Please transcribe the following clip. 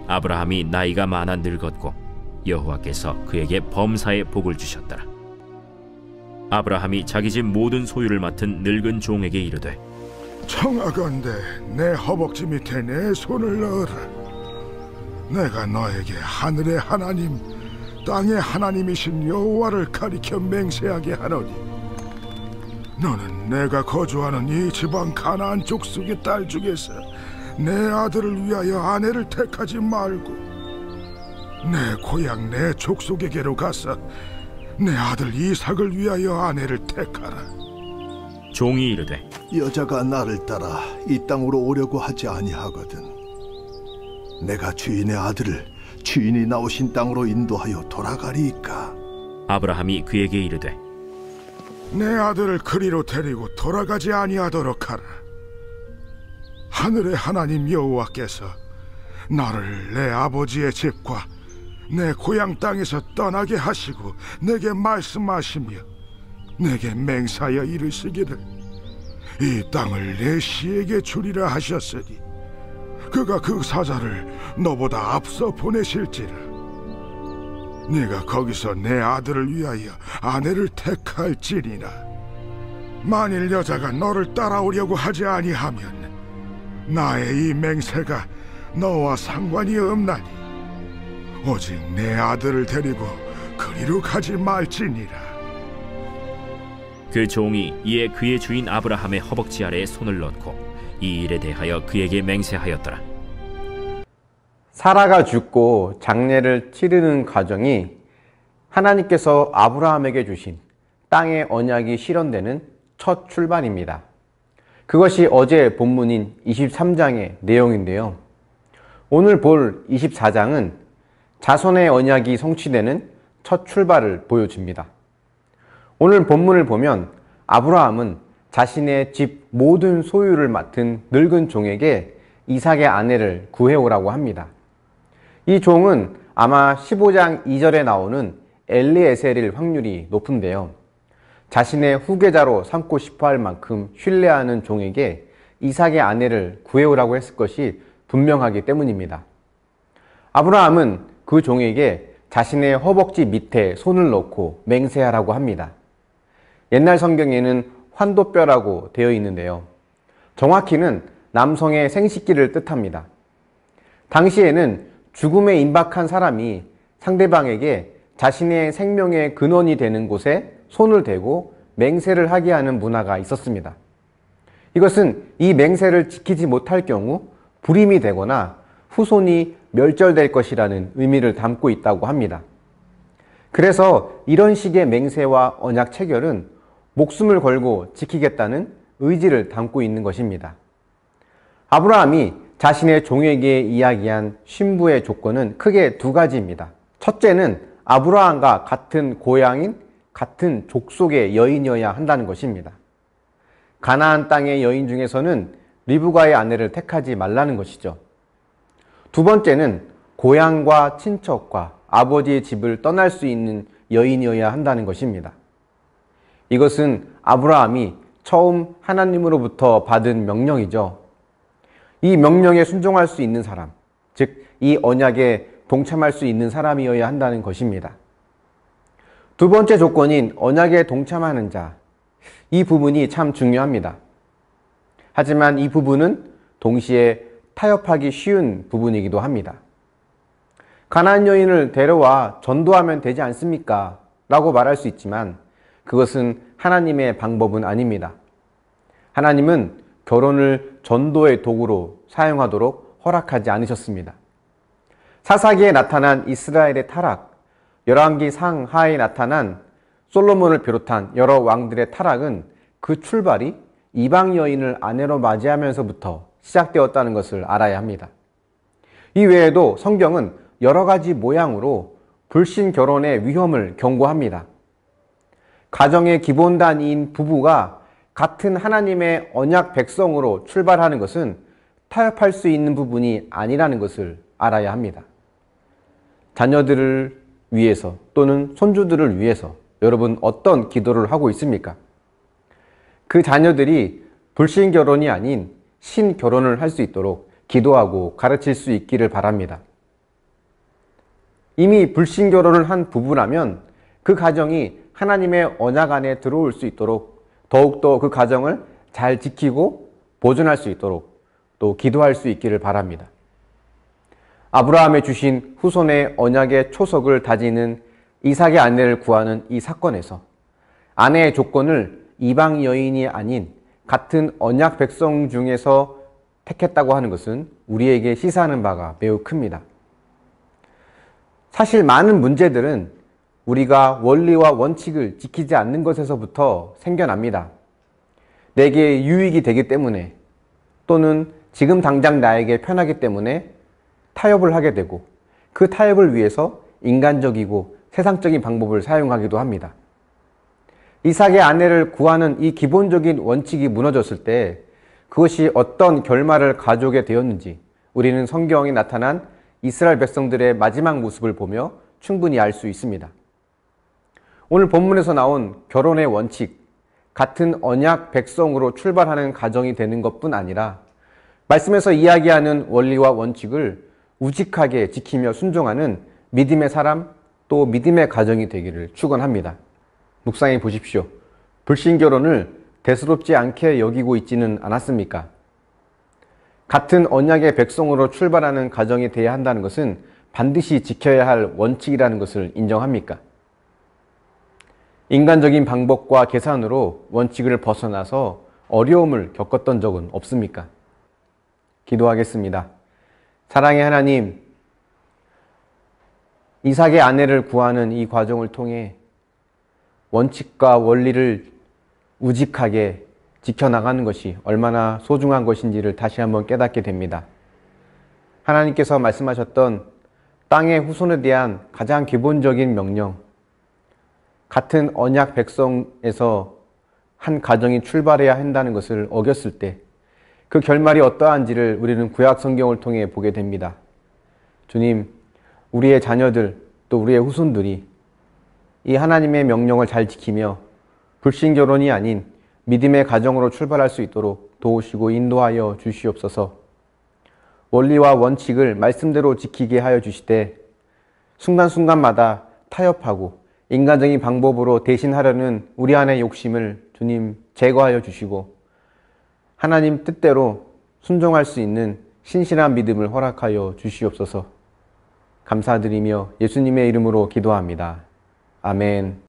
아브라함이 나이가 많아 늙었고 여호와께서 그에게 범사의 복을 주셨더라. 아브라함이 자기 집 모든 소유를 맡은 늙은 종에게 이르되 청하건대 내 허벅지 밑에 내 손을 넣어라. 내가 너에게 하늘의 하나님 땅의 하나님이신 여호와를 가리켜 맹세하게 하노니 너는 내가 거주하는 이 지방 가나안 족속의 딸 중에서 내 아들을 위하여 아내를 택하지 말고 내 고향 내 족속에게로 가서 내 아들 이삭을 위하여 아내를 택하라. 종이 이르되 여자가 나를 따라 이 땅으로 오려고 하지 아니하거든 내가 주인의 아들을 주인이 나오신 땅으로 인도하여 돌아가리이까. 아브라함이 그에게 이르되 내 아들을 그리로 데리고 돌아가지 아니하도록 하라. 하늘의 하나님 여호와께서 나를 내 아버지의 집과 내 고향 땅에서 떠나게 하시고 내게 말씀하시며 내게 맹세하여 이르시기를 이 땅을 내 씨에게 주리라 하셨으니 그가 그 사자를 너보다 앞서 보내실지라. 네가 거기서 내 아들을 위하여 아내를 택할지니라. 만일 여자가 너를 따라오려고 하지 아니하면 나의 이 맹세가 너와 상관이 없나니 오직 내 아들을 데리고 그리로 가지 말지니라. 그 종이 이에 그의 주인 아브라함의 허벅지 아래에 손을 넣고 이 일에 대하여 그에게 맹세하였더라. 사라가 죽고 장례를 치르는 과정이 하나님께서 아브라함에게 주신 땅의 언약이 실현되는 첫 출발입니다. 그것이 어제 본문인 23장의 내용인데요. 오늘 볼 24장은 자손의 언약이 성취되는 첫 출발을 보여줍니다. 오늘 본문을 보면 아브라함은 자신의 집 모든 소유를 맡은 늙은 종에게 이삭의 아내를 구해오라고 합니다. 이 종은 아마 15장 2절에 나오는 엘리에셀일 확률이 높은데요. 자신의 후계자로 삼고 싶어 할 만큼 신뢰하는 종에게 이삭의 아내를 구해오라고 했을 것이 분명하기 때문입니다. 아브라함은 그 종에게 자신의 허벅지 밑에 손을 넣고 맹세하라고 합니다. 옛날 성경에는 환도뼈라고 되어 있는데요. 정확히는 남성의 생식기를 뜻합니다. 당시에는 죽음에 임박한 사람이 상대방에게 자신의 생명의 근원이 되는 곳에 손을 대고 맹세를 하게 하는 문화가 있었습니다. 이것은 이 맹세를 지키지 못할 경우 불임이 되거나 후손이 멸절될 것이라는 의미를 담고 있다고 합니다. 그래서 이런 식의 맹세와 언약 체결은 목숨을 걸고 지키겠다는 의지를 담고 있는 것입니다. 아브라함이 자신의 종에게 이야기한 신부의 조건은 크게 두 가지입니다. 첫째는 아브라함과 같은 고향인 같은 족속의 여인이어야 한다는 것입니다. 가나안 땅의 여인 중에서는 리브가의 아내를 택하지 말라는 것이죠. 두 번째는 고향과 친척과 아버지의 집을 떠날 수 있는 여인이어야 한다는 것입니다. 이것은 아브라함이 처음 하나님으로부터 받은 명령이죠. 이 명령에 순종할 수 있는 사람, 즉 이 언약에 동참할 수 있는 사람이어야 한다는 것입니다. 두 번째 조건인 언약에 동참하는 자, 이 부분이 참 중요합니다. 하지만 이 부분은 동시에 타협하기 쉬운 부분이기도 합니다. 가나안 여인을 데려와 전도하면 되지 않습니까? 라고 말할 수 있지만 그것은 하나님의 방법은 아닙니다. 하나님은 결혼을 전도의 도구로 사용하도록 허락하지 않으셨습니다. 사사기에 나타난 이스라엘의 타락, 열왕기 상하에 나타난 솔로몬을 비롯한 여러 왕들의 타락은 그 출발이 이방 여인을 아내로 맞이하면서부터 시작되었다는 것을 알아야 합니다. 이 외에도 성경은 여러 가지 모양으로 불신 결혼의 위험을 경고합니다. 가정의 기본단위인 부부가 같은 하나님의 언약 백성으로 출발하는 것은 타협할 수 있는 부분이 아니라는 것을 알아야 합니다. 자녀들을 위해서 또는 손주들을 위해서 여러분 어떤 기도를 하고 있습니까? 그 자녀들이 불신 결혼이 아닌 신 결혼을 할 수 있도록 기도하고 가르칠 수 있기를 바랍니다. 이미 불신결혼을 한 부부라면 그 가정이 하나님의 언약 안에 들어올 수 있도록 더욱더 그 가정을 잘 지키고 보존할 수 있도록 또 기도할 수 있기를 바랍니다. 아브라함에 주신 후손의 언약의 초석을 다지는 이삭의 아내를 구하는 이 사건에서 아내의 조건을 이방 여인이 아닌 같은 언약 백성 중에서 택했다고 하는 것은 우리에게 시사하는 바가 매우 큽니다. 사실 많은 문제들은 우리가 원리와 원칙을 지키지 않는 것에서부터 생겨납니다. 내게 유익이 되기 때문에 또는 지금 당장 나에게 편하기 때문에 타협을 하게 되고 그 타협을 위해서 인간적이고 세상적인 방법을 사용하기도 합니다. 이삭의 아내를 구하는 이 기본적인 원칙이 무너졌을 때 그것이 어떤 결말을 가져오게 되었는지 우리는 성경에 나타난 이스라엘 백성들의 마지막 모습을 보며 충분히 알 수 있습니다. 오늘 본문에서 나온 결혼의 원칙, 같은 언약 백성으로 출발하는 가정이 되는 것뿐 아니라 말씀에서 이야기하는 원리와 원칙을 우직하게 지키며 순종하는 믿음의 사람 또 믿음의 가정이 되기를 축원합니다. 묵상해 보십시오. 불신결혼을 대수롭지 않게 여기고 있지는 않았습니까? 같은 언약의 백성으로 출발하는 가정이 되어야 한다는 것은 반드시 지켜야 할 원칙이라는 것을 인정합니까? 인간적인 방법과 계산으로 원칙을 벗어나서 어려움을 겪었던 적은 없습니까? 기도하겠습니다. 사랑의 하나님, 이삭의 아내를 구하는 이 과정을 통해 원칙과 원리를 우직하게 지켜나가는 것이 얼마나 소중한 것인지를 다시 한번 깨닫게 됩니다. 하나님께서 말씀하셨던 땅의 후손에 대한 가장 기본적인 명령, 같은 언약 백성에서 한 가정이 출발해야 한다는 것을 어겼을 때 그 결말이 어떠한지를 우리는 구약 성경을 통해 보게 됩니다. 주님, 우리의 자녀들 또 우리의 후손들이 이 하나님의 명령을 잘 지키며 불신결혼이 아닌 믿음의 가정으로 출발할 수 있도록 도우시고 인도하여 주시옵소서. 원리와 원칙을 말씀대로 지키게 하여 주시되 순간순간마다 타협하고 인간적인 방법으로 대신하려는 우리 안의 욕심을 주님 제거하여 주시고 하나님 뜻대로 순종할 수 있는 신실한 믿음을 허락하여 주시옵소서. 감사드리며 예수님의 이름으로 기도합니다. 아멘.